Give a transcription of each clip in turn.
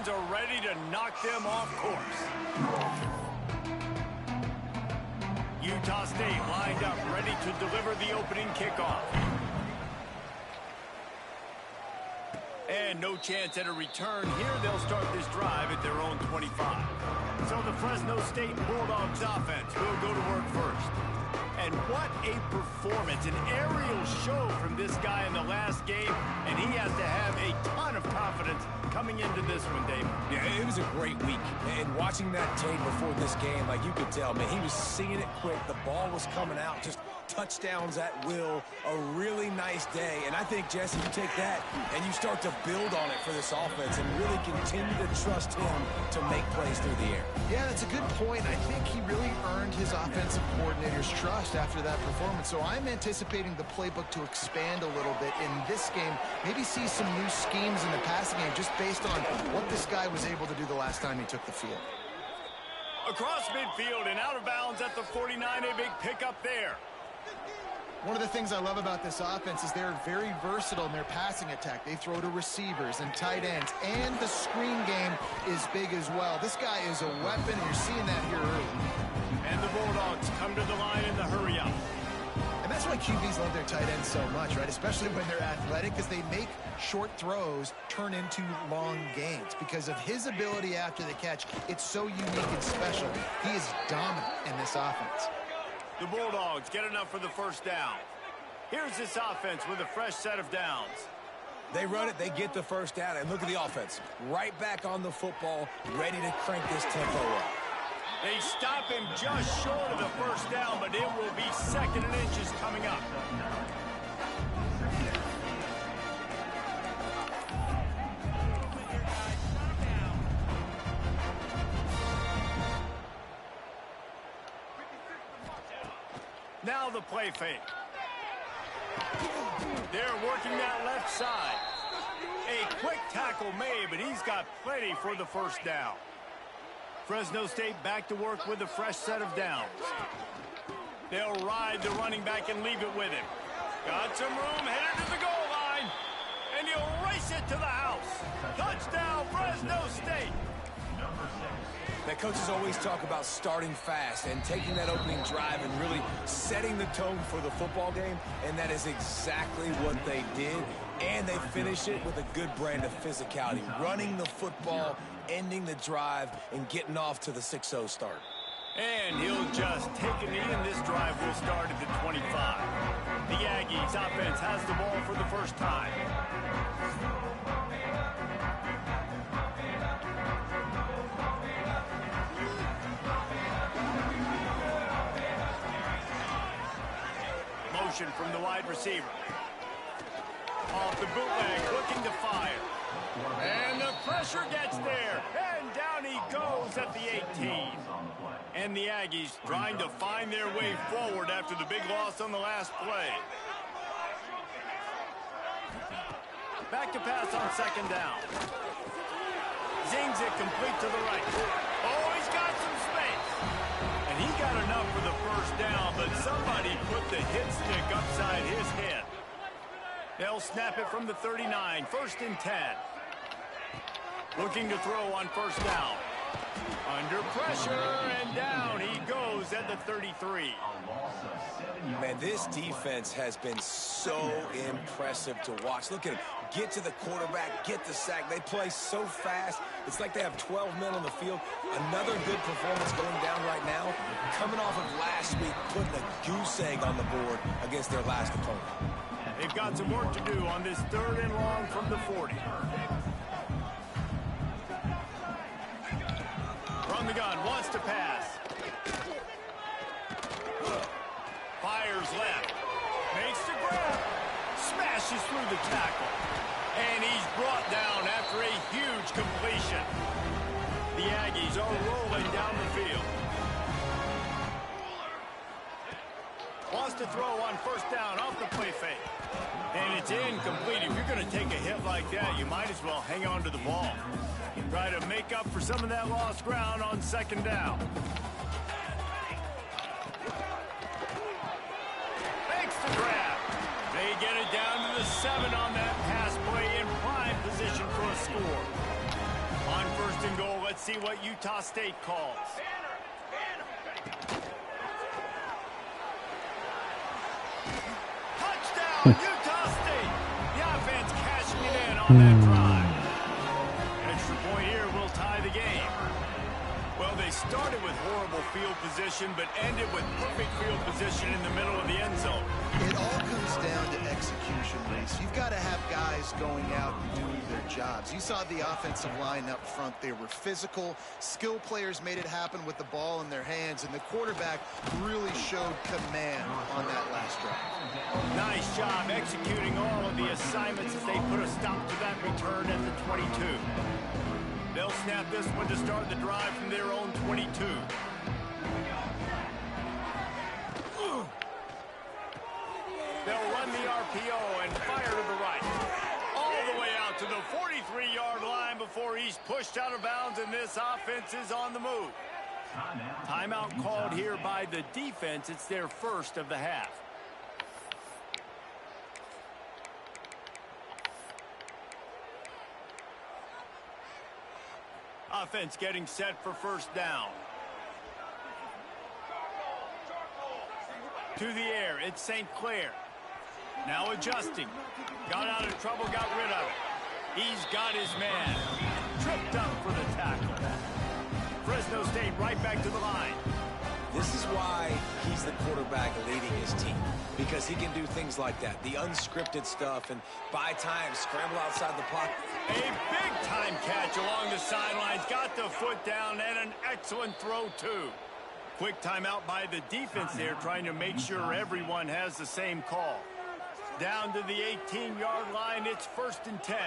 fans are ready to knock them off course. Utah State lined up, ready to deliver the opening kickoff. And no chance at a return here. They'll start this drive at their own 25. So the Fresno State Bulldogs offense will go to work first. And what a performance, an aerial show from this guy in the last game, and he has to have a ton of confidence coming into this one, Dave. Yeah, it was a great week. And watching that tape before this game, like you could tell, man, he was seeing it quick. The ball was coming out, just touchdowns at will. A really nice day. And I think, Jesse, you take that and you start to build on it for this offense and really continue to trust him to make plays through the air. Yeah, that's a good point. I think he really earned his offensive coordinator's trust after that performance. So I'm anticipating the playbook to expand a little bit in this game. Maybe see some new schemes in the passing game just based on what this guy was able to do the last time he took the field. Across midfield and out of bounds at the 49, a big pickup there. One of the things I love about this offense is they're very versatile in their passing attack. They throw to receivers and tight ends, and the screen game is big as well. This guy is a weapon, and you're seeing that here early. And the Bulldogs come to the line in the hurry up. And that's why QBs love their tight ends so much, right? Especially when they're athletic, because they make short throws turn into long gains. Because of his ability after the catch, it's so unique and special. He is dominant in this offense. The Bulldogs get enough for the first down. Here's this offense with a fresh set of downs. They run it, they get the first down, and look at the offense. Right back on the football, ready to crank this tempo up. They stop him just short of the first down, but it will be second and inches coming up. Now the play fake. They're working that left side. A quick tackle made, but he's got plenty for the first down. Fresno State back to work with a fresh set of downs. They'll ride the running back and leave it with him. Got some room, headed to the goal line. And he'll race it to the house. Touchdown, Fresno State. The coaches always talk about starting fast and taking that opening drive and really setting the tone for the football game, and that is exactly what they did. And they finish it with a good brand of physicality, running the football, ending the drive, and getting off to the 6-0 start. And he'll just take a knee, and this drive will start at the 25. The Aggies offense has the ball for the first time. Motion from the wide receiver. Off the bootleg, looking to fire. And the pressure gets there. And down he goes at the 18. And the Aggies trying to find their way forward after the big loss on the last play. Back to pass on second down. Zings it complete to the right. Oh, he's got some space. And he got enough for the first down, but somebody put the hit stick upside his head. They'll snap it from the 39, first and 10. Looking to throw on first down. Under pressure, and down he goes at the 33. Man, this defense has been so impressive to watch. Look at him. Get to the quarterback, get the sack. They play so fast. It's like they have 12 men on the field. Another good performance going down right now. Coming off of last week, putting a goose egg on the board against their last opponent. They've got some work to do on this third and long from the 40. From the gun, wants to pass. Fires left. Makes the grab. Smashes through the tackle. And he's brought down after a huge completion. The Aggies are rolling down the field. Wants to throw on first down off the play fake. And it's incomplete. If you're going to take a hit like that, you might as well hang on to the ball. Try to make up for some of that lost ground on second down. Makes the grab. They get it down to the 7 on that pass play, in prime position for a score. On first and goal, let's see what Utah State calls. Touchdown, Utah State! The offense cashing it in on that drive. Extra point here will tie the game. Well, they started with horrible field position, but ended with perfect field position in the middle of the end zone. It all comes down to execution, Reese. You've got to have guys going out and doing their jobs. You saw the offensive line up front. They were physical. Skill players made it happen with the ball in their hands, and the quarterback really showed command on that last drive. Nice job executing all of the assignments as they put a stop to that return at the 22. They'll snap this one to start the drive from their own 22. They'll run the RPO and fire to the right. All the way out to the 43-yard line before he's pushed out of bounds, and this offense is on the move. Timeout called here by the defense. It's their first of the half. Offense getting set for first down. To the air, it's St. Clair. Now adjusting. Got out of trouble, got rid of it. He's got his man. Tripped up for the tackle. Fresno State right back to the line. This is why he's the quarterback leading his team, because he can do things like that, the unscripted stuff, and buy time, scramble outside the pocket. A big-time catch along the sidelines, got the foot down, and an excellent throw, too. Quick timeout by the defense there, trying to make sure everyone has the same call. Down to the 18-yard line, it's 1st and 10.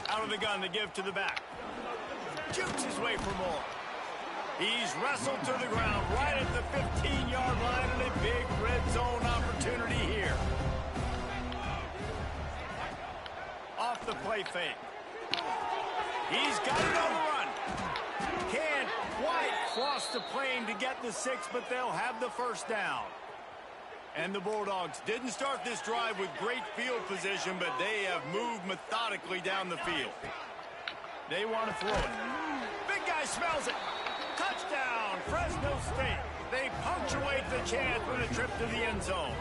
Out of the gun, the give to the back. Jukes his way for more. He's wrestled to the ground right at the 15-yard line, and a big red zone opportunity here. Off the play fake. He's got it on the run. Can't quite cross the plane to get the 6, but they'll have the first down. And the Bulldogs didn't start this drive with great field position, but they have moved methodically down the field. They want to throw it. Big guy smells it. Touchdown, Fresno State. They punctuate the chance with a trip to the end zone.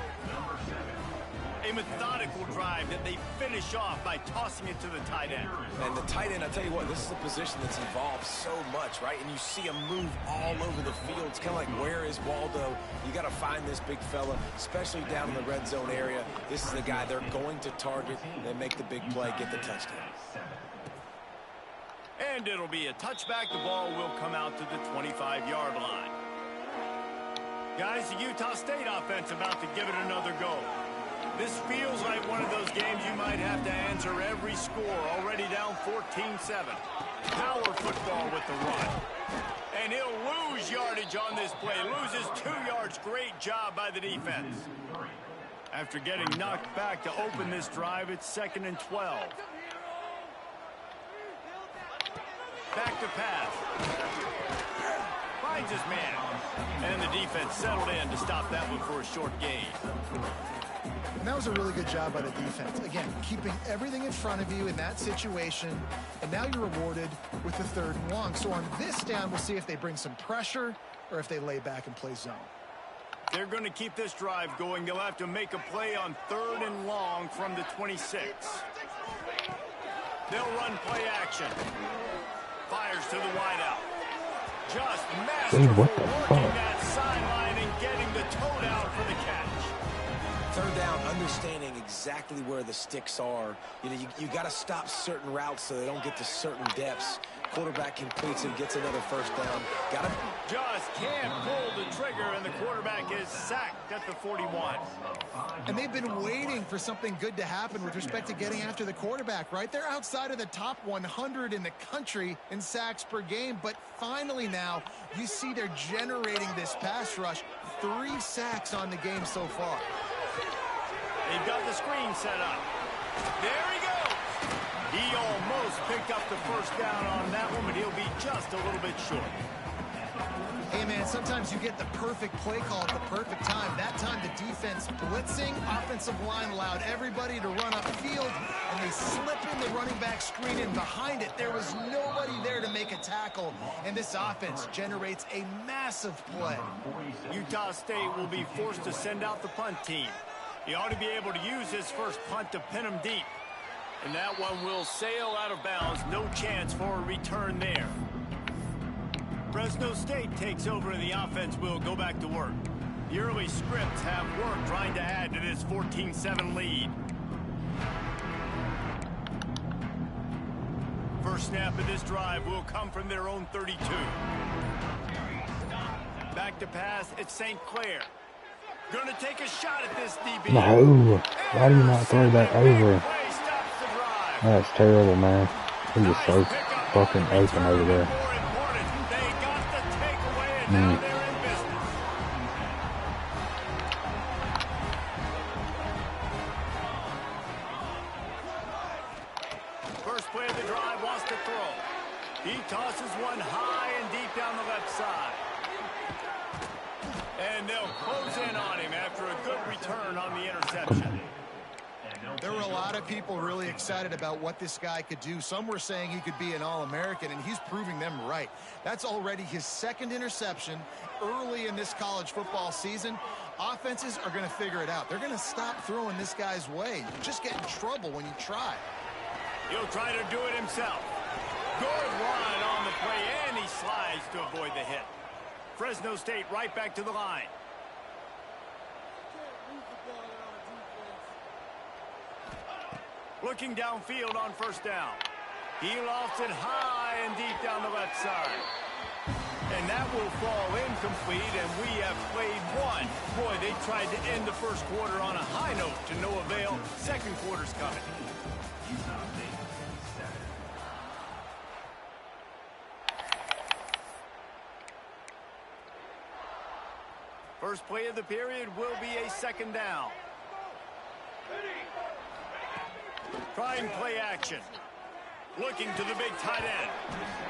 A methodical drive that they finish off by tossing it to the tight end. And the tight end, I tell you what, this is a position that's evolved so much, right? And you see him move all over the field. It's kind of like, where is Waldo? You got to find this big fella, especially down in the red zone area. This is the guy they're going to target and make the big play, get the touchdown. And it'll be a touchback. The ball will come out to the 25-yard line. Guys, the Utah State offense about to give it another go. This feels like one of those games you might have to answer every score. Already down 14-7. Power football with the run. And he'll lose yardage on this play. Loses 2 yards. Great job by the defense. After getting knocked back to open this drive, it's 2nd and 12. Back to pass. Finds his man. And the defense settled in to stop that one for a short gain. And that was a really good job by the defense. Again, keeping everything in front of you in that situation. And now you're rewarded with the 3rd and long. So on this down, we'll see if they bring some pressure or if they lay back and play zone. They're going to keep this drive going. They'll have to make a play on 3rd and long from the 26. They'll run play action. Fires to the wideout. Just masterful working that sideline and getting the toe down for the catch. 3rd down, understanding exactly where the sticks are. You know, you got to stop certain routes so they don't get to certain depths. Quarterback completes and gets another 1st down. Got him. Just can't pull the trigger, and the quarterback is sacked at the 41. And they've been waiting for something good to happen with respect to getting after the quarterback, right? They're outside of the top 100 in the country in sacks per game, but finally now you see they're generating this pass rush. 3 sacks on the game so far. They've got the screen set up. There he goes. He almost picked up the 1st down on that one, but he'll be just a little bit short. Hey, man, sometimes you get the perfect play call at the perfect time. That time, the defense blitzing, offensive line allowed everybody to run upfield, and they slip in the running back screen, and behind it, there was nobody there to make a tackle, and this offense generates a massive play. Utah State will be forced to send out the punt team. He ought to be able to use his first punt to pin him deep. And that one will sail out of bounds. No chance for a return there. Fresno State takes over and the offense will go back to work. The early scripts have worked trying to add to this 14-7 lead. First snap of this drive will come from their own 32. Back to pass, it's St. Clair. Gonna take a shot at this DB. No, why do you not throw that over? That's terrible, man. He was so fucking open over there. First play of the drive wants to throw. He tosses one high and deep down the left side. And they'll close in on him after a good return on the interception. There were a lot of people really excited about what this guy could do. Some were saying he could be an All-American, and he's proving them right. That's already his second interception early in this college football season. Offenses are going to figure it out. They're going to stop throwing this guy's way. You just get in trouble when you try. He'll try to do it himself. Good run on the play, and he slides to avoid the hit. Fresno State right back to the line. Looking downfield on first down. He lofts it high and deep down the left side. And that will fall incomplete, and we have played one. Boy, they tried to end the first quarter on a high note to no avail. Second quarter's coming. First play of the period will be a second down. Trying play action. Looking to the big tight end.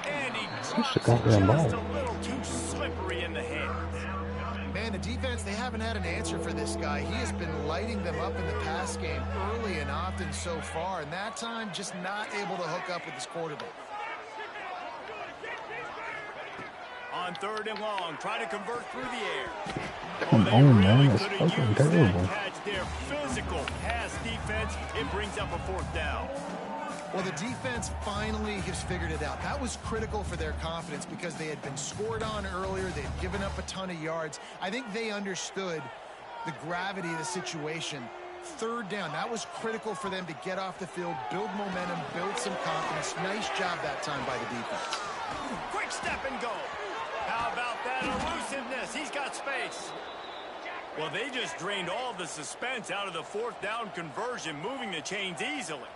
And he drops it just a little too slippery in the hands. Man, the defense, they haven't had an answer for this guy. He has been lighting them up in the pass game early and often so far. And that time, just not able to hook up with his quarterback. On third and long, try to convert through the air. Come on, man, that's fucking terrible. Catch their physical pass defense. It brings up a fourth down. Well, the defense finally has figured it out. That was critical for their confidence because they had been scored on earlier. They had given up a ton of yards. I think they understood the gravity of the situation. Third down, that was critical for them to get off the field, build momentum, build some confidence. Nice job that time by the defense. Quick step and go. How about that elusiveness? He's got space. Well, they just drained all the suspense out of the fourth down conversion, moving the chains easily.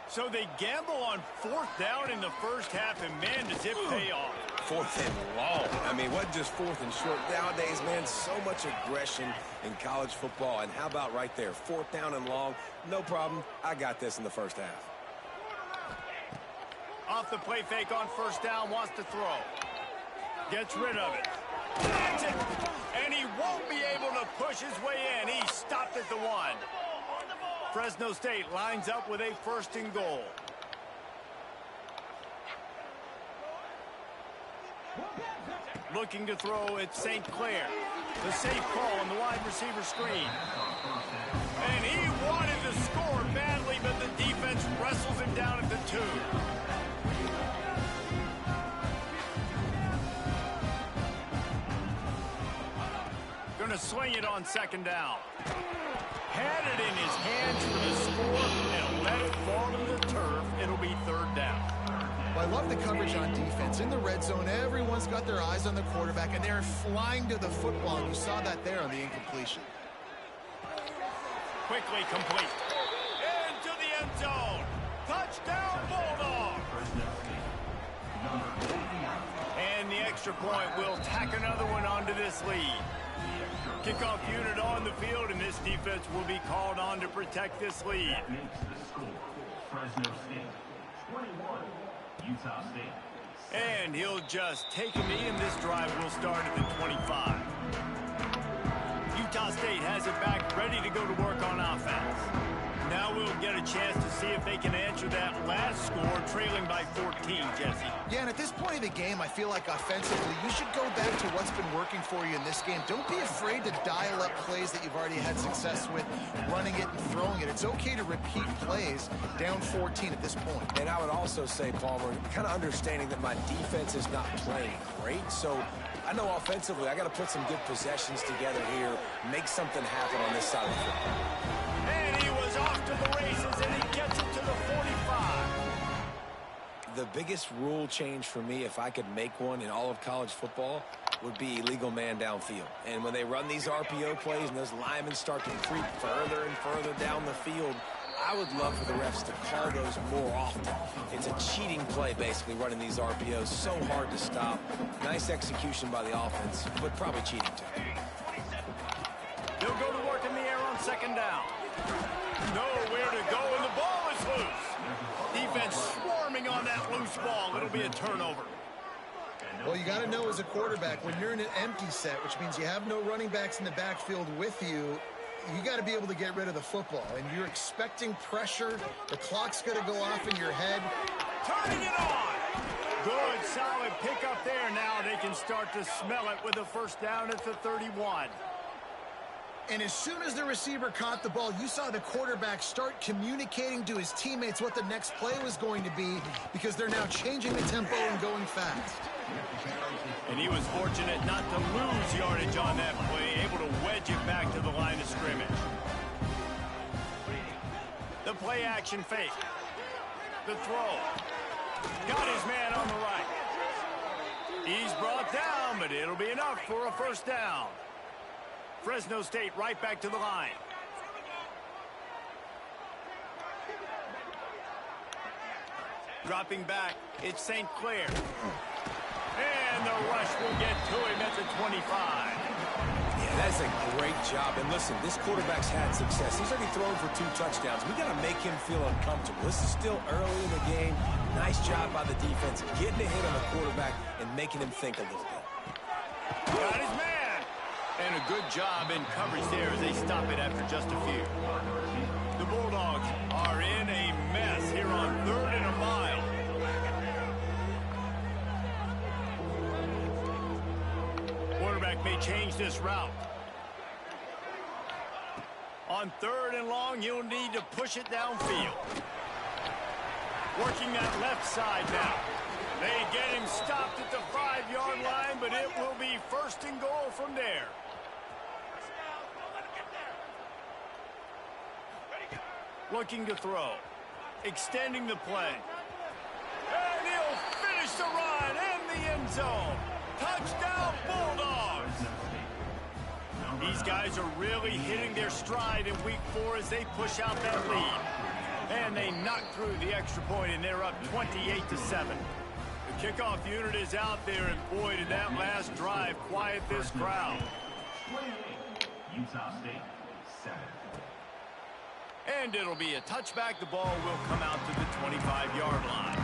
So they gamble on fourth down in the first half, and man, does it pay off. Fourth and long. I mean, what just fourth and short? Nowadays, man, so much aggression in college football. And how about right there? Fourth down and long. No problem. I got this in the first half. Off the play fake on first down, wants to throw. Gets rid of it. That's it. And he won't be able to push his way in. He stopped at the one. Fresno State lines up with a first and goal. Looking to throw at St. Clair. The safe call on the wide receiver screen. And he wanted to score badly, but the defense wrestles him down at the 2. Gonna swing it on second down. Had it in his hands for the score and let it fall to the turf. It'll be third down. Well, I love the coverage on defense. In the red zone, everyone's got their eyes on the quarterback, and they're flying to the football. You saw that there on the incompletion. Quickly complete. Into the end zone. Touchdown, Bulldogs. And the extra point will tack another one onto this lead. Kickoff unit on the field, and this defense will be called on to protect this lead. That makes the score Fresno State 21, Utah State And he'll just take a knee, and this drive will start at the 25. Utah State has it back, ready to go to work on offense. Now we'll get a chance to see if they can answer that last score, trailing by 14, Jesse. Yeah, and at this point of the game, I feel like offensively, you should go back to what's been working for you in this game. Don't be afraid to dial up plays that you've already had success with, running it and throwing it. It's okay to repeat plays down 14 at this point. And I would also say, Palmer, kind of understanding that my defense is not playing great, so I know offensively I got to put some good possessions together here, make something happen on this side of the football. And he was off to the races, and he gets it to the 45. The biggest rule change for me, if I could make one in all of college football, would be illegal man downfield. And when they run these RPO plays and those linemen start to creep further and further down the field, I would love for the refs to call those more often. It's a cheating play, basically, running these RPOs. So hard to stop. Nice execution by the offense, but probably cheating too. They'll go to work in the air on second down. Nowhere to go, and the ball is loose. Defense swarming on that loose ball. It'll be a turnover. Well, you got to know as a quarterback, when you're in an empty set, which means you have no running backs in the backfield with you, you got to be able to get rid of the football. And you're expecting pressure. The clock's going to go off in your head. Turning it on. Good, solid pick up there. Now they can start to smell it with a first down at the 31. And as soon as the receiver caught the ball, you saw the quarterback start communicating to his teammates what the next play was going to be, because they're now changing the tempo and going fast. And he was fortunate not to lose yardage on that play, able to wedge it back to the line of scrimmage. The play action fake. The throw. Got his man on the right. He's brought down, but it'll be enough for a first down. Fresno State right back to the line. Dropping back, it's St. Clair. And the rush will get to him at the 25. Yeah, that's a great job. And listen, this quarterback's had success. He's already thrown for 2 touchdowns. We got to make him feel uncomfortable. This is still early in the game. Nice job by the defense, getting a hit on the quarterback and making him think a little bit. Got his man. And a good job in coverage there as they stop it after just a few. The Bulldogs are in a mess here on 3rd and a mile. Quarterback may change this route. On 3rd and long, you'll need to push it downfield. Working that left side now. They get him stopped at the 5-yard line, but it will be 1st and goal from there. Looking to throw. Extending the play. And he'll finish the run in the end zone. Touchdown, Bulldogs. These guys are really hitting their stride in week 4 as they push out that lead. And they knock through the extra point, and they're up 28-7. The kickoff unit is out there, and boy, did that last drive quiet this crowd. Utah State, 7. And it'll be a touchback. The ball will come out to the 25-yard line.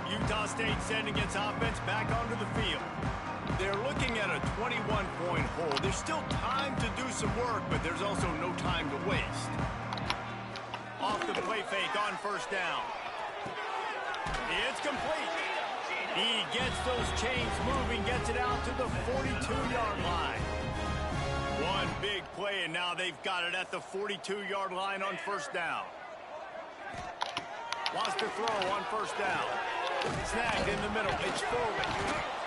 Utah State sending its offense back onto the field. They're looking at a 21-point hold. There's still time to do some work, but there's also no time to waste. Off the play fake on first down. It's complete. He gets those chains moving, gets it out to the 42-yard line. One big play, and now they've got it at the 42-yard line on first down. Wants to throw on first down. Snagged in the middle. It's forward.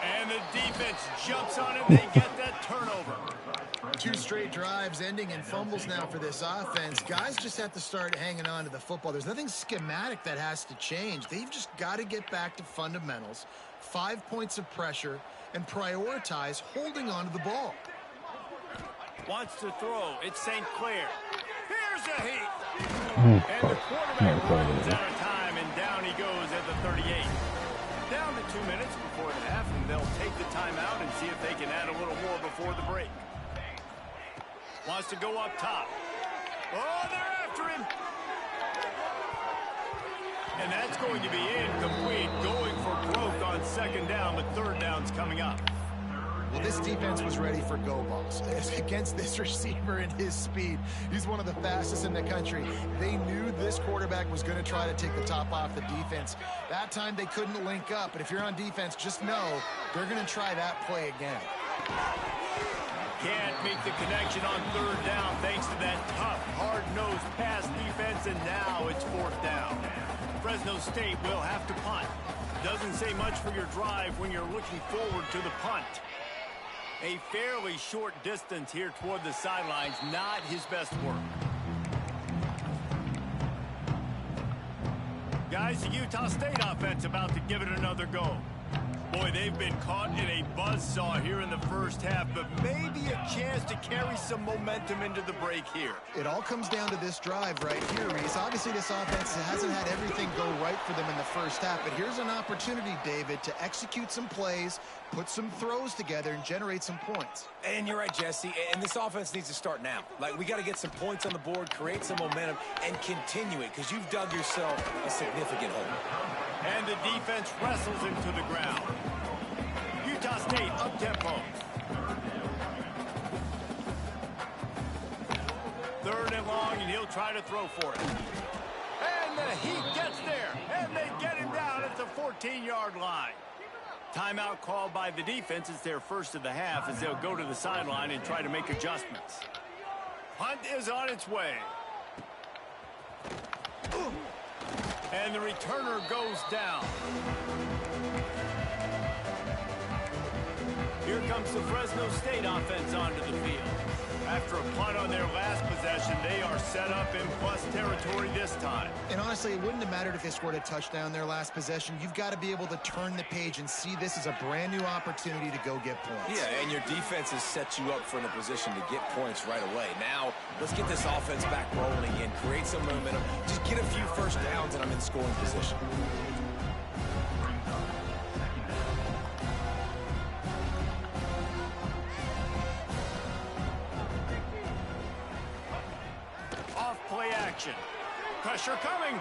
And the defense jumps on it. They get that turnover. 2 straight drives ending in fumbles now for this offense. Guys just have to start hanging on to the football. There's nothing schematic that has to change. They've just got to get back to fundamentals, 5 points of pressure, and prioritize holding on to the ball. Wants to throw. It's St. Clair. Here's a heat. And the quarterback runs out of time, and down he goes at the 38. Down to 2 minutes before the half, and they'll take the timeout and see if they can add a little more before the break. Wants to go up top. Oh, they're after him. And that's going to be incomplete, going for broke on second down, but third down's coming up. Well, this defense was ready for go balls against this receiver and his speed. He's one of the fastest in the country. They knew this quarterback was going to try to take the top off the defense. That time they couldn't link up, but if you're on defense, just know they're going to try that play again. Can't make the connection on third down thanks to that tough, hard-nosed pass defense, and now it's fourth down. Fresno State will have to punt. Doesn't say much for your drive when you're looking forward to the punt. A fairly short distance here toward the sidelines, not his best work. Guys, the Utah State offense about to give it another go. Boy, they've been caught in a buzzsaw here in the first half, but maybe a chance to carry some momentum into the break here. It all comes down to this drive right here, Reese. Obviously, this offense hasn't had everything go right for them in the first half, but here's an opportunity, David, to execute some plays, put some throws together, and generate some points. And you're right, Jesse, and this offense needs to start now. Like, we got to get some points on the board, create some momentum, and continue it, because you've dug yourself a significant hole. And the defense wrestles him to the ground. Utah State up-tempo. Third and long, and he'll try to throw for it. And the Heat gets there, and they get him down at the 14-yard line. Timeout called by the defense. It's their first of the half as they'll go to the sideline and try to make adjustments. Punt is on its way. And the returner goes down. Here comes the Fresno State offense onto the field. After a punt on their last possession, they are set up in plus territory this time. And honestly, it wouldn't have mattered if they scored a touchdown their last possession. You've got to be able to turn the page and see this as a brand new opportunity to go get points. Yeah, and your defense has set you up for in a position to get points right away. Now, let's get this offense back rolling again, create some momentum, just get a few first downs, and I'm in scoring position. Play action. Pressure coming.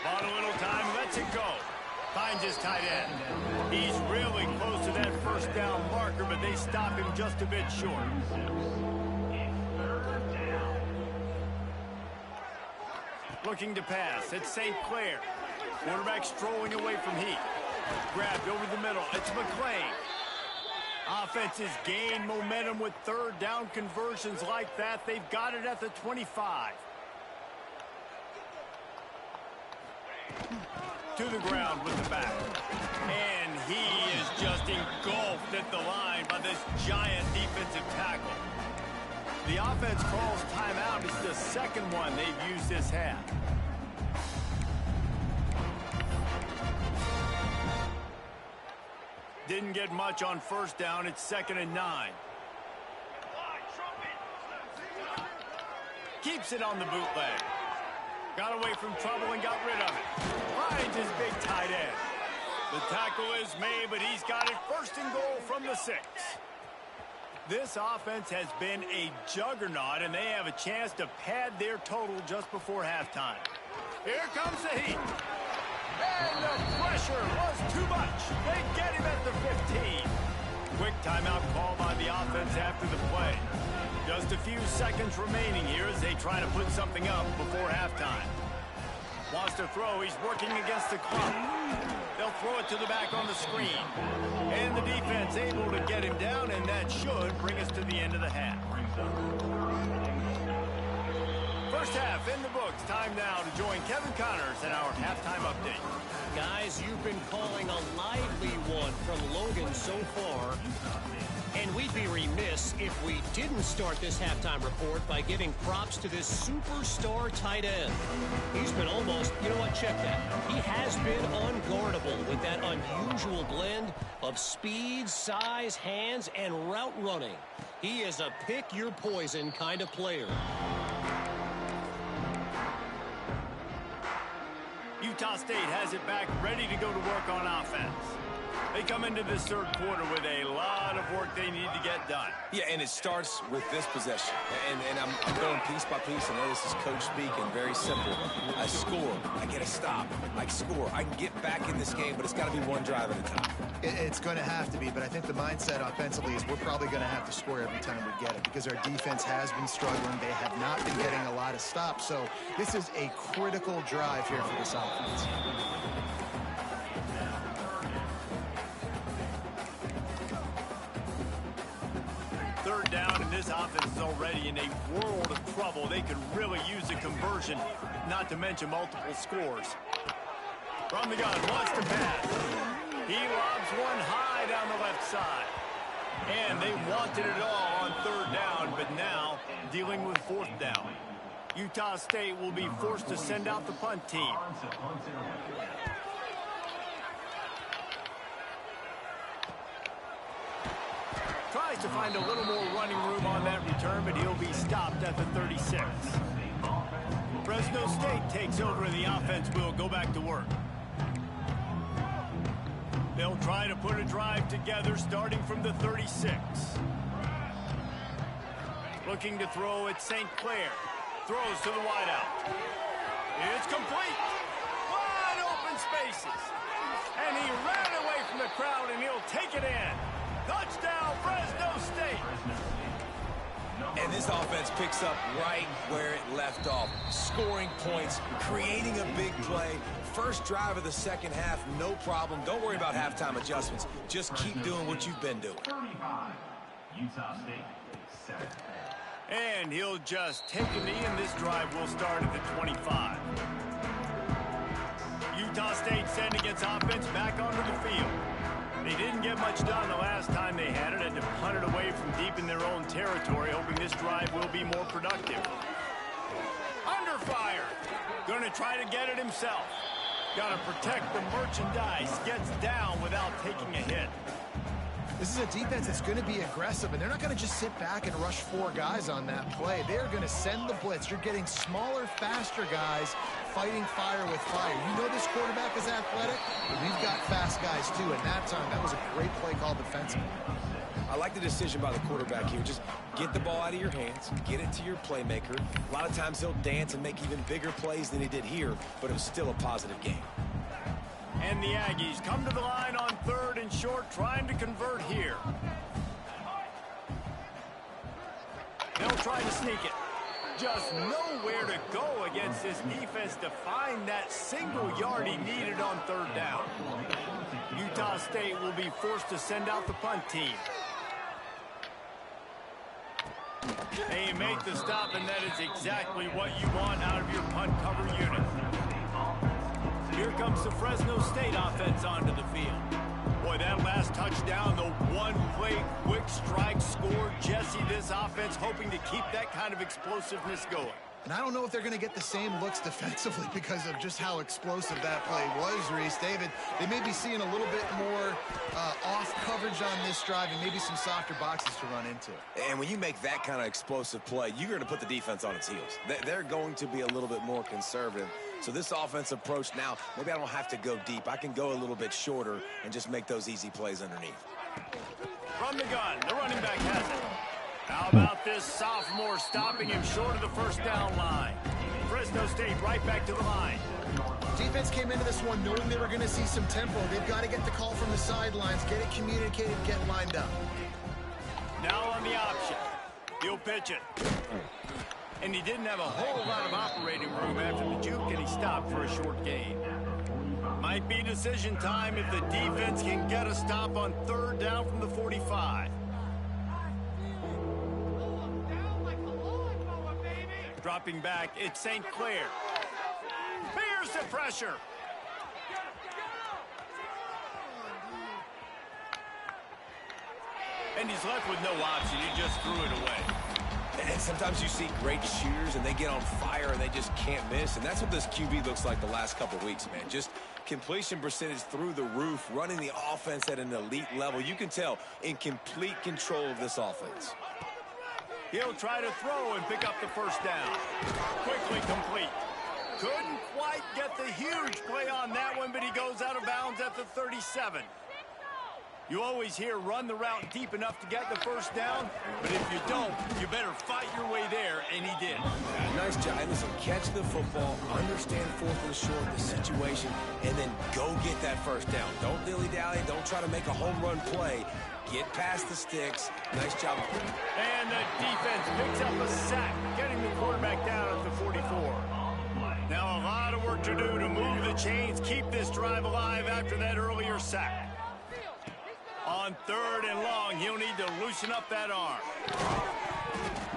Bought a little time, lets it go. Finds his tight end. He's really close to that first down marker, but they stop him just a bit short. Looking to pass. It's St. Clair. Quarterback strolling away from Heat. Grabbed over the middle. It's McClain. Offenses gain momentum with third down conversions like that. They've got it at the 25. To the ground with the back. And he is just engulfed at the line by this giant defensive tackle. The offense calls timeout. It's the second one they've used this half. Didn't get much on first down. It's 2nd and 9. Keeps it on the bootleg. Got away from trouble and got rid of it. Finds his big tight end. The tackle is made, but he's got it first and goal from the 6. This offense has been a juggernaut, and they have a chance to pad their total just before halftime. Here comes the Heat. And the pressure was too much. They get him at the 15. Quick timeout call by the offense after the play. Just a few seconds remaining here as they try to put something up before halftime. Wants to throw. He's working against the clock. They'll throw it to the back on the screen. And the defense able to get him down, and that should bring us to the end of the half. First half in the books. Time now to join Kevin Connors in our halftime update. Guys, you've been calling a lively one from Logan so far. And we'd be remiss if we didn't start this halftime report by giving props to this superstar tight end. He's been almost, you know what, check that. He has been unguardable with that unusual blend of speed, size, hands, and route running. He is a pick-your-poison kind of player. Utah State has it back, ready to go to work on offense. They come into this third quarter with a lot of work they need to get done. Yeah, and it starts with this possession. And I'm going piece by piece. I know this is coach speak and very simple. I score. I get a stop. I score. I can get back in this game, but it's got to be one drive at a time. It's going to have to be, but I think the mindset offensively is we're probably going to have to score every time we get it because our defense has been struggling. They have not been getting a lot of stops. So this is a critical drive here for this offense. Third down, and this offense is already in a world of trouble. They could really use a conversion, not to mention multiple scores. From the gun, wants to pass. He lobs one high down the left side. And they wanted it all on third down, but now dealing with fourth down. Utah State will be forced to send out the punt team. Tries to find a little more running room on that return, but he'll be stopped at the 36. Fresno State takes over, and the offense will go back to work. They'll try to put a drive together starting from the 36. Looking to throw at St. Clair. Throws to the wideout. It's complete. Wide open spaces. And he ran away from the crowd, and he'll take it in. Touchdown, Fresno State. And this offense picks up right where it left off. Scoring points, creating a big play. First drive of the second half, no problem. Don't worry about halftime adjustments. Just keep doing what you've been doing. Utah State, 7. And he'll just take a knee, and this drive will start at the 25. Utah State sending its offense back onto the field. They didn't get much done the last time they had it to punt it away from deep in their own territory, hoping this drive will be more productive. Under fire. Going to try to get it himself. Got to protect the merchandise. Gets down without taking a hit. This is a defense that's going to be aggressive, and they're not going to just sit back and rush 4 guys on that play. They're going to send the blitz. You're getting smaller, faster guys fighting fire with fire. You know this quarterback is athletic, but we've got fast guys too, and that time, that was a great play call defensively. I like the decision by the quarterback here. Just get the ball out of your hands, get it to your playmaker. A lot of times he'll dance and make even bigger plays than he did here, but it was still a positive game. And the Aggies come to the line on third and short, trying to convert here. They'll try to sneak it. Just nowhere to go against this defense to find that single yard he needed on third down. Utah State will be forced to send out the punt team. They make the stop, and that is exactly what you want out of your punt cover unit. Here comes the Fresno State offense onto the field. Boy, that last touchdown, the one-play quick strike score. Jesse, this offense hoping to keep that kind of explosiveness going. And I don't know if they're going to get the same looks defensively because of just how explosive that play was, Reese. David, they may be seeing a little bit more off coverage on this drive and maybe some softer boxes to run into. And when you make that kind of explosive play, you're going to put the defense on its heels. They're going to be a little bit more conservative. So this offense approach now, maybe I don't have to go deep. I can go a little bit shorter and just make those easy plays underneath. From the gun, the running back has it. How about this sophomore stopping him short of the first down line? Fresno State right back to the line. Defense came into this one knowing they were going to see some tempo. They've got to get the call from the sidelines, get it communicated, get lined up. Now on the option. He'll pitch it. And he didn't have a whole lot of operating room after the juke, and he stopped for a short gain. Might be decision time if the defense can get a stop on third down from the 45. Dropping back, it's St. Clair. Fears the pressure. And he's left with no option. He just threw it away. And sometimes you see great shooters and they get on fire and they just can't miss. And that's what this QB looks like the last couple of weeks, man. Just completion percentage through the roof, running the offense at an elite level. You can tell in complete control of this offense. He'll try to throw and pick up the first down. Quickly complete. Couldn't quite get the huge play on that one, but he goes out of bounds at the 37. You always hear run the route deep enough to get the first down, but if you don't, you better fight your way there, and he did. Nice job. Listen, catch the football, understand 4th and short, the situation, and then go get that first down. Don't dilly-dally. Don't try to make a home run play. Get past the sticks. Nice job. And the defense picks up a sack, getting the quarterback down at the 44. Now a lot of work to do to move the chains, keep this drive alive after that earlier sack. On 3rd and long, he'll need to loosen up that arm.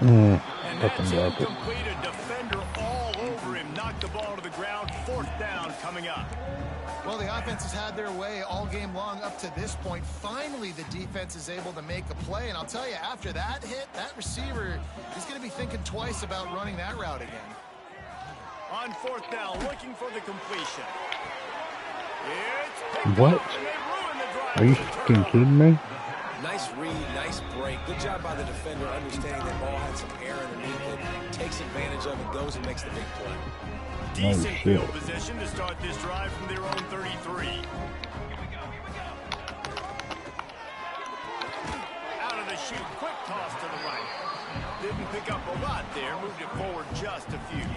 And that's incomplete. A defender all over him. Knocked the ball to the ground. 4th down coming up. Well, the offense has had their way all game long up to this point. Finally, the defense is able to make a play. And I'll tell you, after that hit, that receiver is going to be thinking twice about running that route again. On 4th down, looking for the completion. It's picked what? up, and they ruin the drive. Are you fucking kidding me? Nice read, nice break. Good job by the defender understanding that ball had some air underneath it. Takes advantage of it, goes and makes the big play. Decent field position to start this drive from their own 33. Out of the chute, quick toss to the right. Didn't pick up a lot there, moved it forward just a few.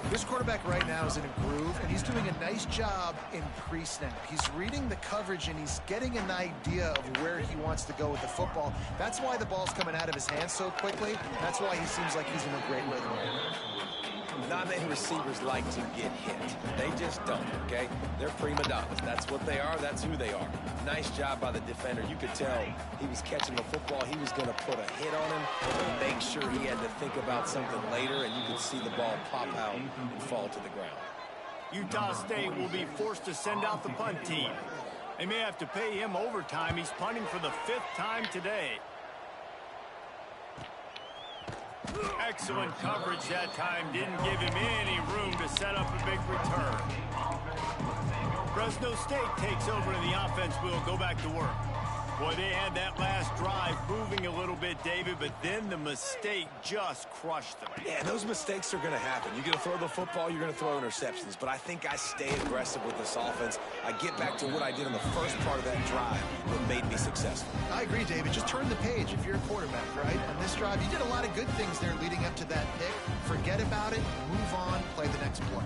This quarterback right now is in a groove, and he's doing a nice job in pre-snap. He's reading the coverage, and he's getting an idea of where he wants to go with the football. That's why the ball's coming out of his hands so quickly. That's why he seems like he's in a great rhythm right now. Not many receivers like to get hit. They just don't, okay? They're prima donnas. That's what they are. That's who they are. Nice job by the defender. You could tell he was catching the football. He was going to put a hit on him and make sure he had to think about something later, and you could see the ball pop out and fall to the ground. Utah State will be forced to send out the punt team. They may have to pay him overtime. He's punting for the 5th time today. Excellent coverage that time. Didn't give him any room to set up a big return. Fresno State takes over and the offense will go back to work. Boy, they had that last drive moving a little bit, David, but then the mistake just crushed them. Yeah, those mistakes are going to happen. You're going to throw the football, you're going to throw interceptions. But I think I stay aggressive with this offense. I get back to what I did in the first part of that drive that made me successful. I agree, David. Just turn the page if you're a quarterback, right? On this drive, you did a lot of good things there leading up to that pick. Forget about it, move on, play the next play.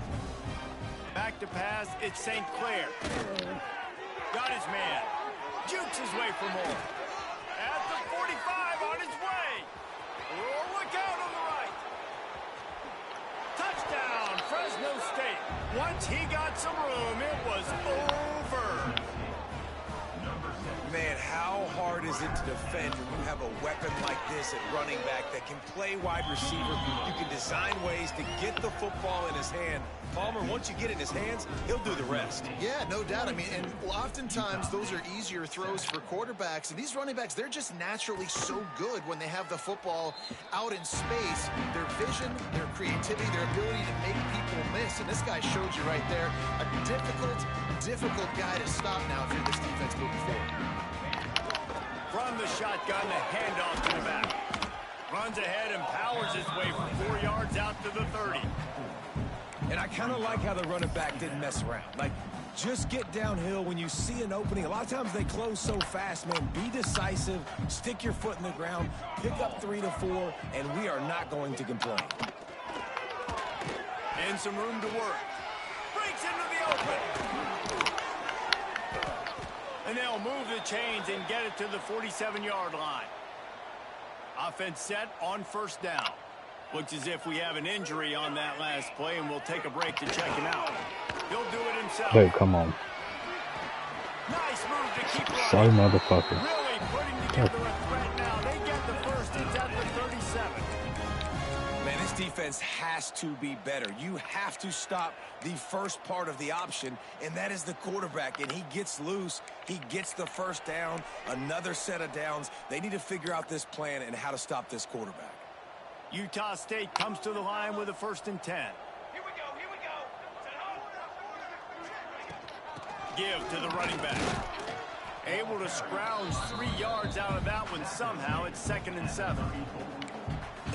Back to pass, it's St. Clair. Got his man. Jukes his way for more. At the 45 on his way. Oh, look out on the right. Touchdown, Fresno State. Once he got some room, it was over. Man, how hard is it to defend when you have a weapon like this at running back that can play wide receiver? You can design ways to get the football in his hand. Palmer, once you get it in his hands, he'll do the rest. Yeah, no doubt. I mean, and oftentimes those are easier throws for quarterbacks. And these running backs, they're just naturally so good when they have the football out in space. Their vision, their creativity, their ability to make people miss. And this guy showed you right there, a difficult guy to stop now if you're this defense moving forward. From the shotgun, the handoff to the back. Runs ahead and powers his way for 4 yards out to the 30. And I kind of like how the running back didn't mess around. Like, just get downhill when you see an opening. A lot of times they close so fast, man. Be decisive, stick your foot in the ground, pick up 3 to 4, and we are not going to complain. And some room to work. Breaks into the open. And they'll move the chains and get it to the 47-yard line. Offense set on 1st down. Looks as if we have an injury on that last play, and we'll take a break to check him out. He'll do it himself. Hey, come on. Nice move to keep running. Sorry, motherfucker. Really putting together a threat now. They get the first. It's at the 37. Man, this defense has to be better. You have to stop the first part of the option, and that is the quarterback. And he gets loose. He gets the first down, another set of downs. They need to figure out this plan and how to stop this quarterback. Utah State comes to the line with a 1st and 10. Here we go. Give to the running back. Able to scrounge 3 yards out of that one somehow. It's 2nd and 7.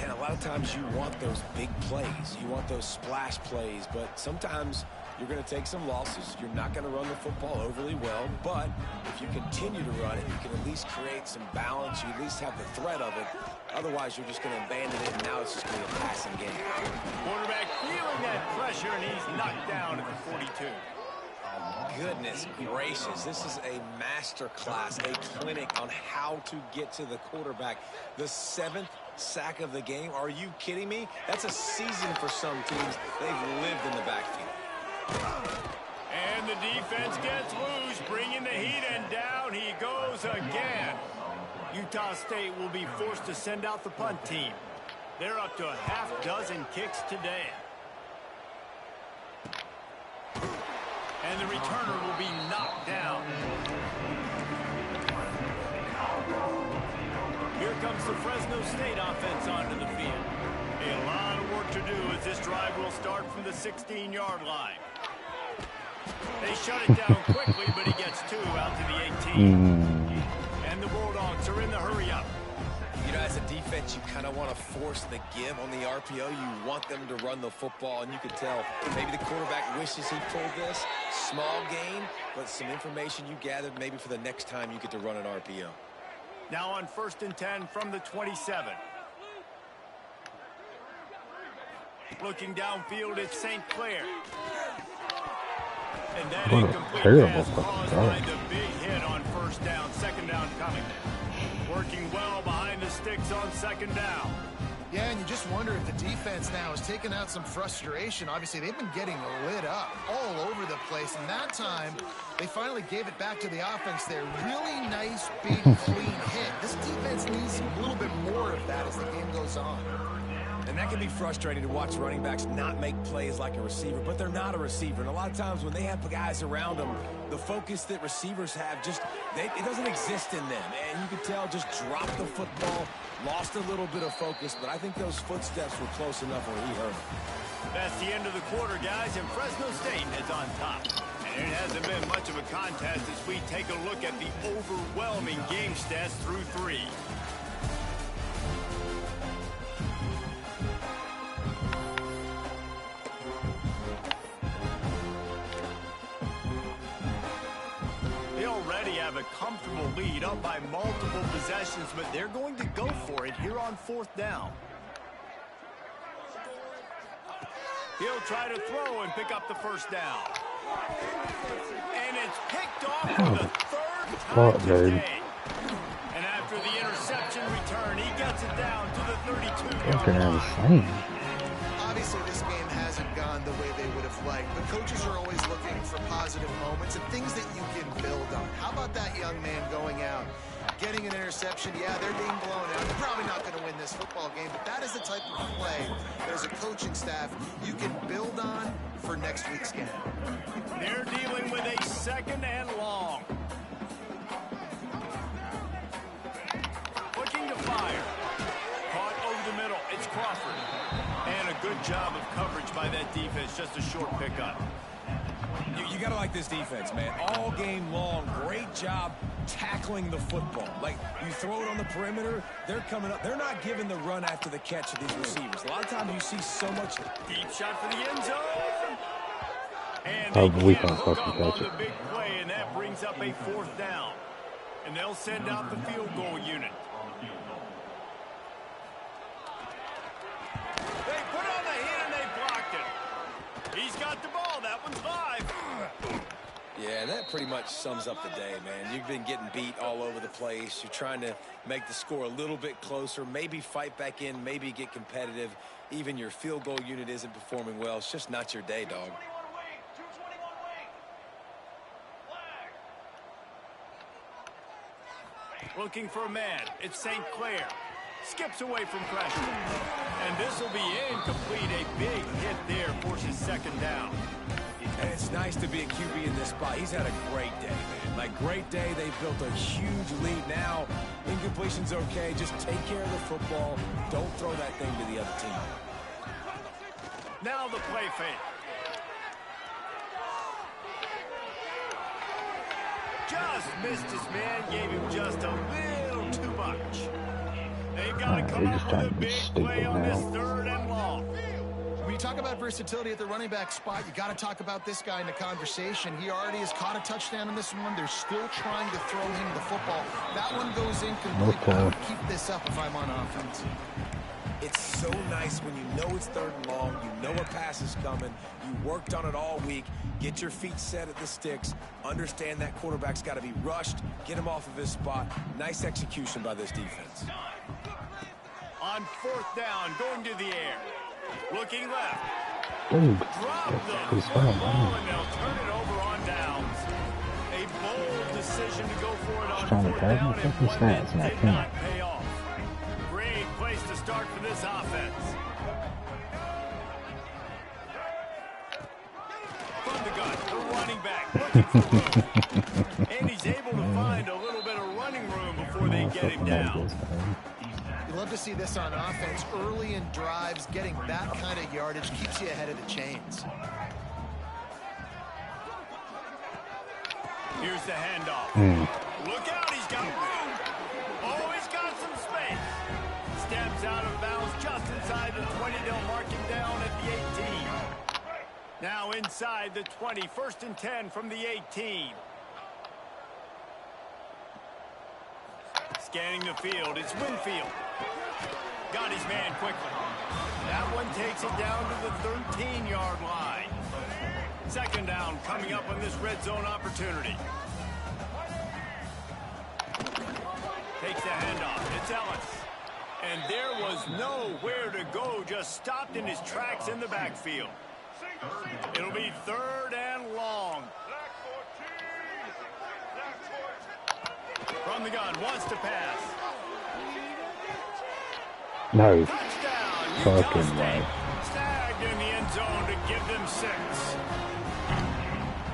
And a lot of times you want those big plays. You want those splash plays, but sometimes You're going to take some losses. You're not going to run the football overly well, but if you continue to run it, you can at least create some balance. You at least have the threat of it. Otherwise, you're just going to abandon it, and now it's just going to be a passing game. Quarterback feeling that pressure, and he's knocked down at the 42. Goodness gracious, this is a master class, a clinic on how to get to the quarterback. The 7th sack of the game. Are you kidding me? That's a season for some teams. They've lived in the backfield. And the defense gets loose, bringing the heat, and down he goes again. Utah State will be forced to send out the punt team. They're up to a half dozen kicks today. And the returner will be knocked down. Here comes the Fresno State offense onto the field. A lot of work to do as this drive will start from the 16-yard line. They shut it down quickly, but he gets 2 out to the 18. And the Bulldogs are in the hurry-up. You know, as a defense, you kind of want to force the give on the RPO. You want them to run the football, and you can tell maybe the quarterback wishes he pulled this. Small gain, but some information you gathered maybe for the next time you get to run an RPO. Now on 1st and 10 from the 27. Looking downfield, it's St. Clair. And that incomplete pass caused by the big hit on 1st down. 2nd down coming. Working well behind the sticks on 2nd down. Yeah, and you just wonder if the defense now has taken out some frustration. Obviously, they've been getting lit up all over the place, and that time they finally gave it back to the offense there. Really nice, big, clean hit. This defense needs a little bit more of that as the game goes on. And that can be frustrating to watch running backs not make plays like a receiver, but they're not a receiver. And a lot of times when they have guys around them, the focus that receivers have it doesn't exist in them. And you can tell just dropped the football, lost a little bit of focus, but I think those footsteps were close enough where he heard them. That's the end of the quarter, guys, and Fresno State is on top. And it hasn't been much of a contest as we take a look at the overwhelming game stats through 3. Have a comfortable lead up by multiple possessions, but they're going to go for it here on 4th down. He'll try to throw and pick up the 1st down. And it's picked off for the 3rd time today. And after the interception return, he gets it down to the 32-yard line. Obviously, this game hasn't gone the way they would have liked, but coaches are always looking for positive moments and things that you can build on. How about that young man going out, getting an interception? Yeah, they're being blown out. They're probably not going to win this football game, but that is the type of play that as a coaching staff you can build on for next week's game. They're dealing with a 2nd and long. Looking to fire. Caught over the middle. It's Crawford. And a good job of coverage by that defense. Just a short pickup. You got to like this defense, man. All game long, great job tackling the football. Like, you throw it on the perimeter, they're coming up. They're not giving the run after the catch of these receivers. A lot of times you see so much. Deep shot for the end zone. And they can't hook up on the big play, and that brings up a 4th down. And they'll send out the field goal unit. They put on the hit and they blocked it. He's got the ball. That one's live. Yeah, that pretty much sums up the day, man. You've been getting beat all over the place. You're trying to make the score a little bit closer, maybe fight back in, maybe get competitive. Even your field goal unit isn't performing well. It's just not your day, dog. Looking for a man. It's St. Clair. Skips away from pressure. And this will be incomplete. A big hit there forces 2nd down. And it's nice to be a QB in this spot. He's had a great day, man. Like, great day. They built a huge lead. Now, incompletion's okay. Just take care of the football. Don't throw that thing to the other team. Now the play fake. Just missed his man. Gave him just a little too much. They've got to come up with a big play on this 3rd and long. When you talk about versatility at the running back spot, you got to talk about this guy in the conversation. He already has caught a touchdown in this one. They're still trying to throw him the football. That one goes incomplete. I would keep this up if I'm on offense. It's so nice when you know it's 3rd and long, you know a pass is coming, you worked on it all week, get your feet set at the sticks, understand that quarterback's got to be rushed, get him off of his spot. Nice execution by this defense. On 4th down, going to the air. Looking left. Drop the football, and they'll turn it over on downs. A bold decision to go for it on 4th down, and one that did not pay off. Great place to start for this offense. From the gun, the running back looking for room. And he's able to find a little bit of running room before they get him down. You love to see this on offense. Early in drives, getting that kind of yardage keeps you ahead of the chains. Here's the handoff. Look out, he's got room. Oh, he's got some space. Steps out of bounds just inside the 20. They'll mark him down at the 18. Now inside the 20. 1st and 10 from the 18. Scanning the field, it's Winfield. Got his man quickly. That one takes it down to the 13-yard line. 2nd down coming up on this red zone opportunity. Takes the handoff. It's Ellis. And there was nowhere to go. Just stopped in his tracks in the backfield. It'll be 3rd and long. From the gun, wants to pass. No. Touchdown. Fucking way. Snagged in the end zone to give them 6.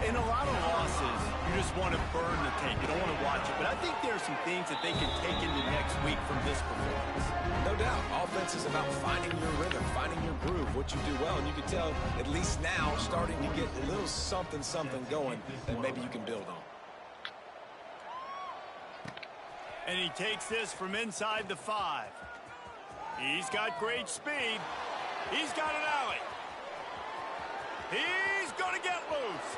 In a lot of losses, you just want to burn the tape. You don't want to watch it. But I think there are some things that they can take into next week from this performance. No doubt. Offense is about finding your rhythm, finding your groove, what you do well. And you can tell, at least now, starting to get a little something going that maybe you can build on. And he takes this from inside the 5. He's got great speed. He's got an alley. He's going to get loose.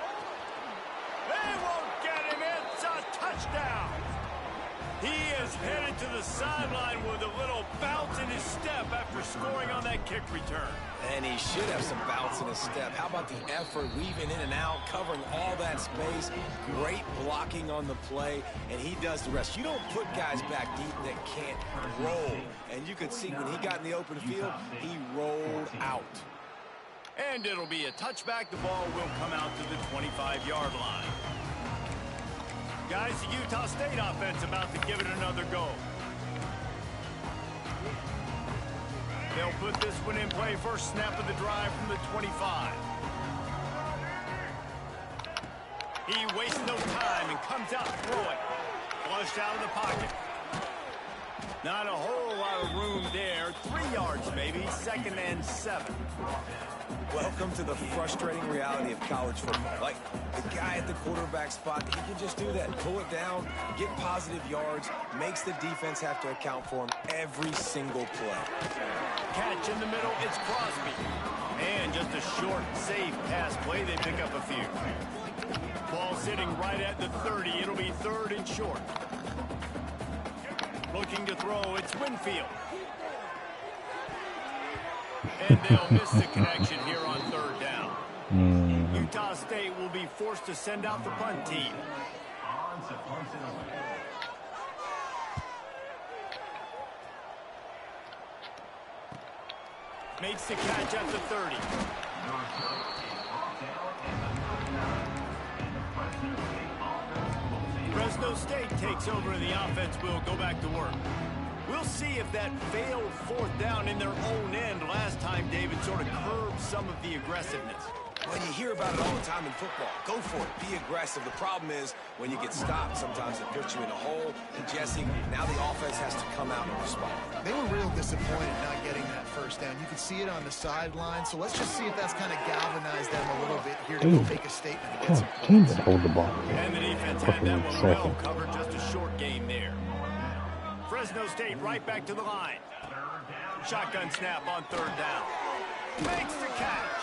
They won't get him. It's a touchdown. He is headed to the sideline with a little bounce in his step after scoring on that kick return. And he should have some bounce in his step. How about the effort, weaving in and out, covering all that space. Great blocking on the play, and he does the rest. You don't put guys back deep that can't roll. And you could see when he got in the open field, he rolled out. And it'll be a touchback. The ball will come out to the 25-yard line. Guys, the Utah State offense about to give it another go. They'll put this one in play. First snap of the drive from the 25. He wastes no time and comes out throwing. Flushed out of the pocket. Not a whole lot of room there. 3 yards maybe. 2nd and 7. Welcome to the frustrating reality of college football. Like, the guy at the quarterback spot, he can just do that. Pull it down, get positive yards, makes the defense have to account for him every single play. Catch in the middle, it's Crosby. And just a short, safe pass play, they pick up a few. Ball sitting right at the 30. It'll be 3rd and short. Looking to throw, it's Winfield. And they'll miss the connection here on 3rd down. Utah State will be forced to send out the punt team. Makes the catch at the 30. Fresno State takes over and the offense will go back to work. We'll see if that failed 4th down in their own end last time, David, sort of curbed some of the aggressiveness. Well, you hear about it all the time in football. Go for it. Be aggressive. The problem is when you get stopped, sometimes it puts you in a hole. And, Jesse, now the offense has to come out and respond. They were real disappointed not getting that 1st down. You could see it on the sideline. So let's just see if that's kind of galvanized them a little bit here to go make a statement against them. Team that hold the ball. And the defense had that one well covered. Just a short game there. Fresno State right back to the line. Shotgun snap on 3rd down. Makes the catch.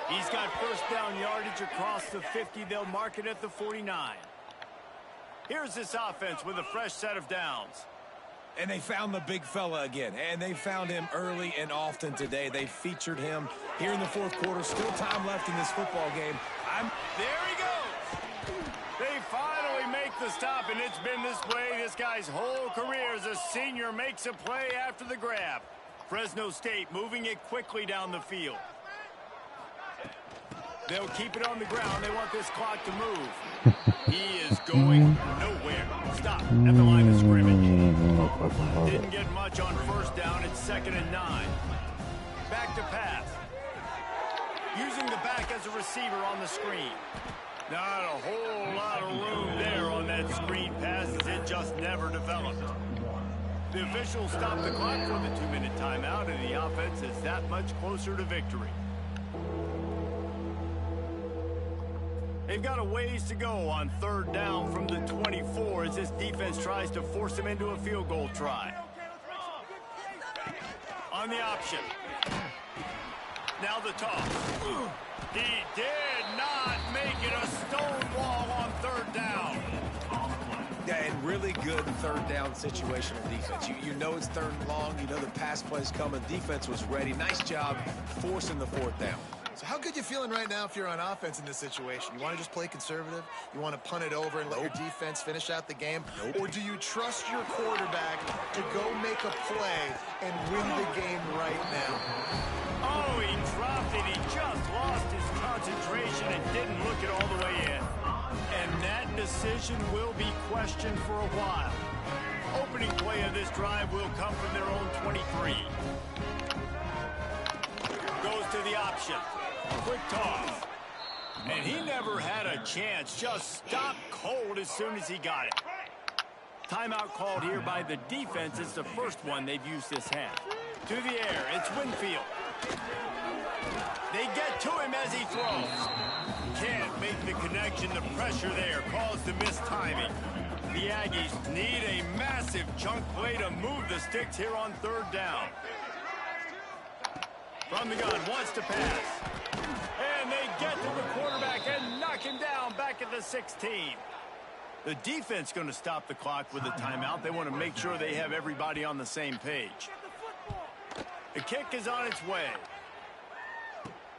He's got first down yardage across the 50. They'll mark it at the 49. Here's this offense with a fresh set of downs. And they found the big fella again, and they found him early and often today. They featured him here in the fourth quarter. Still time left in this football game. There he goes. They finally make the stop, and it's been this way this guy's whole career as a senior makes a play after the grab. Fresno State moving it quickly down the field. They'll keep it on the ground. They want this clock to move. He is going nowhere. Stop at the line of scrimmage. Didn't get much on first down. It's 2nd and 9. Back to pass. Using the back as a receiver on the screen. Not a whole lot of room there on that screen pass as it just never developed. The officials stop the clock for the 2-minute timeout, and the offense is that much closer to victory. They've got a ways to go on 3rd down from the 24 as this defense tries to force him into a field goal try. On the option. Now the toss. He did not make it a stone wall on 3rd down. Yeah, and really good 3rd down situational defense. You know it's 3rd and long. You know the pass play's coming. Defense was ready. Nice job forcing the 4th down. So how good you feeling right now if you're on offense in this situation? You want to just play conservative? You want to punt it over and let your defense finish out the game? Or do you trust your quarterback to go make a play and win the game right now? Oh, he dropped it. He just lost his concentration and didn't look it all the way in. And that decision will be questioned for a while. Opening play of this drive will come from their own 23. Goes to the option. Quick toss. And he never had a chance. Just stopped cold as soon as he got it. Timeout called here by the defense. It's the first one they've used this half. To the air. It's Winfield. They get to him as he throws. Can't make the connection. The pressure there caused the missed timing. The Aggies need a massive chunk play to move the sticks here on 3rd down. From the gun, wants to pass. And they get to the quarterback and knock him down back at the 16. The defense going to stop the clock with a timeout. They want to make sure they have everybody on the same page. The kick is on its way.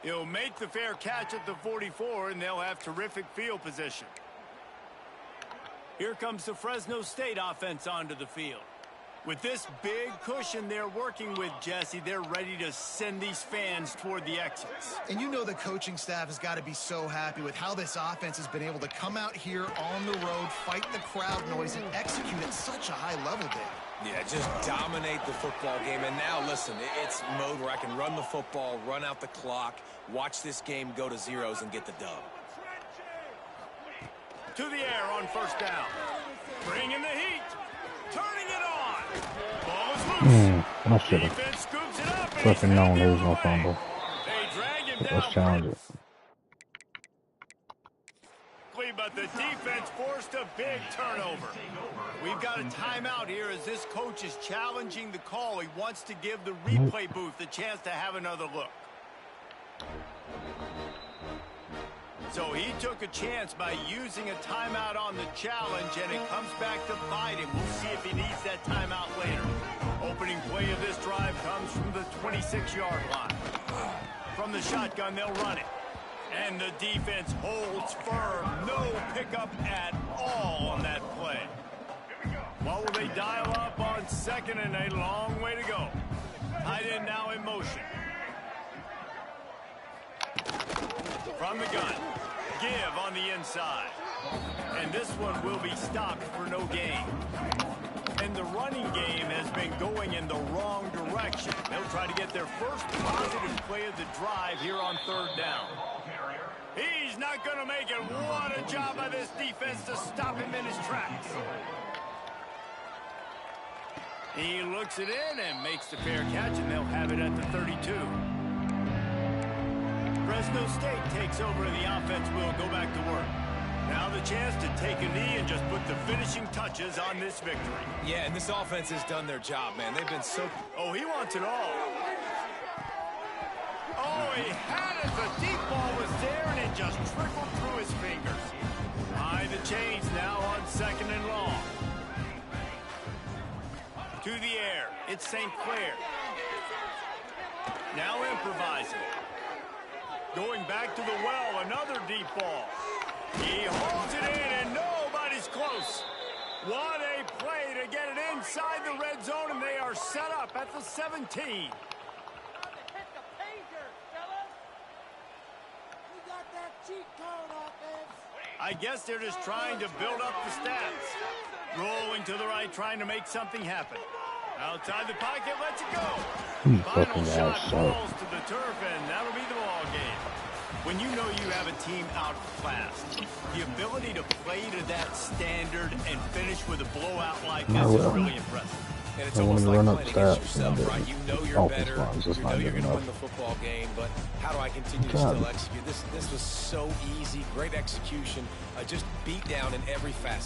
He'll make the fair catch at the 44, and they'll have terrific field position. Here comes the Fresno State offense onto the field. With this big cushion they're working with, Jesse, they're ready to send these fans toward the exits. And you know the coaching staff has got to be so happy with how this offense has been able to come out here on the road, fight the crowd noise, and execute at such a high level, Dave. Yeah, just dominate the football game. And now, listen, it's mode where I can run the football, run out the clock, watch this game go to zeros and get the dub. To the air on 1st down. Bringing the heat. Turning it on. Ball is loose. I should have Defense scoops it up. fucking known there was no fumble. They drag him down. Let's challenge it. But the defense forced a big turnover. We've got a timeout here as this coach is challenging the call. He wants to give the replay booth the chance to have another look. So he took a chance by using a timeout on the challenge, and it comes back to bite him. We'll see if he needs that timeout later. Opening play of this drive comes from the 26-yard line. From the shotgun, they'll run it. And the defense holds firm. No pickup at all on that play. What will they dial up on 2nd and a long way to go? Tight end now in motion. From the gun. Give on the inside. And this one will be stopped for no gain. And the running game has been going in the wrong direction. They'll try to get their first positive play of the drive here on 3rd down. He's not going to make it. What a job by this defense to stop him in his tracks. He looks it in and makes the fair catch, and they'll have it at the 32. Fresno State takes over, and the offense will go back to work. Now the chance to take a knee and just put the finishing touches on this victory. Yeah, and this offense has done their job, man. They've been so... Oh, he wants it all. Oh, He had it. The deep ball was there, and it just trickled through his fingers. High the chains now on 2nd and long. To the air. It's St. Clair. Now improvising. Going back to the well, another deep ball. He holds it in, and nobody's close. What a play to get it inside the red zone, and they are set up at the 17. I guess they're just trying to build up the stats. Rolling to the right, trying to make something happen. Outside the pocket, lets it go. Final shot falls to the turf, and that'll be the ball game. When you know you have a team outclassed, the ability to play to that standard and finish with a blowout like this is really impressive. And it's almost like playing against yourself, right? You know you're better, you know you're going to win the football game, but how do I continue to still execute? This was so easy, great execution, just beat down in every facet.